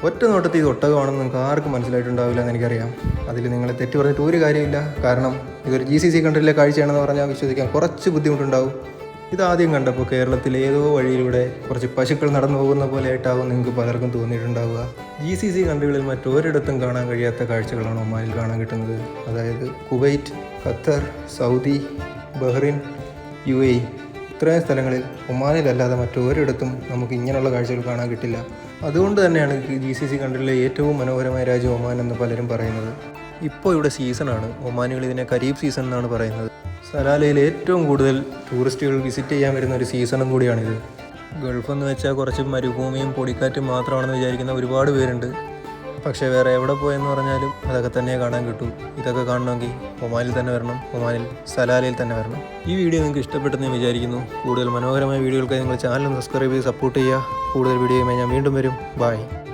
ഒറ്റ നോട്ടത്തിൽ ഇത് ഒട്ടകമാണെന്ന് നിങ്ങൾക്ക് ആർക്കും മനസ്സിലായിട്ടുണ്ടാവില്ല എന്ന് എനിക്കറിയാം. അതിൽ നിങ്ങളെ തെറ്റ് പറഞ്ഞിട്ട് ഒരു കാര്യമില്ല. കാരണം ഇതൊരു GCC കൺട്രിയിലെ കാഴ്ചയാണെന്ന് പറഞ്ഞാൽ വിശ്വസിക്കാൻ കുറച്ച് ബുദ്ധിമുട്ടുണ്ടാവും. ഇതാദ്യം കണ്ടപ്പോൾ കേരളത്തിലെ ഏതോ വഴിയിലൂടെ കുറച്ച് പശുക്കൾ നടന്നു പോകുന്ന പോലെ ആയിട്ടാവും നിങ്ങൾക്ക് പലർക്കും തോന്നിയിട്ടുണ്ടാവുക. GCC കൺട്രികളിൽ മറ്റൊരിടത്തും കാണാൻ കഴിയാത്ത കാഴ്ചകളാണ് ഒമാനിൽ കാണാൻ കിട്ടുന്നത്. അതായത് Kuwait, Qatar, Saudi, Bahrain, UAE ഇത്രയും സ്ഥലങ്ങളിൽ ഒമാനിലല്ലാതെ മറ്റൊരിടത്തും നമുക്ക് ഇങ്ങനെയുള്ള കാഴ്ചകൾ കാണാൻ കിട്ടില്ല. അതുകൊണ്ട് തന്നെയാണ് GCC കൺട്രിയിലെ ഏറ്റവും മനോഹരമായ രാജ്യം ഒമാൻ എന്ന് പലരും പറയുന്നത്. ഇപ്പോൾ ഇവിടെ സീസണാണ്. ഒമാനികൾ ഇതിനെ ഖരീഫ് സീസൺ എന്നാണ് പറയുന്നത്. സലാലയിൽ ഏറ്റവും കൂടുതൽ ടൂറിസ്റ്റുകൾ വിസിറ്റ് ചെയ്യാൻ വരുന്ന ഒരു സീസണും കൂടിയാണിത്. ഗൾഫ് എന്ന് വെച്ചാൽ കുറച്ച് മരുഭൂമിയും പൊടിക്കാറ്റും മാത്രമാണെന്ന് വിചാരിക്കുന്ന ഒരുപാട് പേരുണ്ട്. പക്ഷേ വേറെ എവിടെ പോയെന്ന് പറഞ്ഞാലും അതൊക്കെ തന്നെ കാണാൻ കിട്ടും. ഇതൊക്കെ കാണണമെങ്കിൽ ഒമാനിൽ തന്നെ വരണം, ഒമാനിൽ സലാലയിൽ തന്നെ വരണം. ഈ വീഡിയോ നിങ്ങൾക്ക് ഇഷ്ടപ്പെട്ടെന്ന് ഞാൻ വിചാരിക്കുന്നു. കൂടുതൽ മനോഹരമായ വീഡിയോകൾക്കായി നിങ്ങൾ ചാനൽ സബ്സ്ക്രൈബ് ചെയ്ത് സപ്പോർട്ട് ചെയ്യുക. കൂടുതൽ വീഡിയോയുമായി ഞാൻ വീണ്ടും വരും. ബൈ.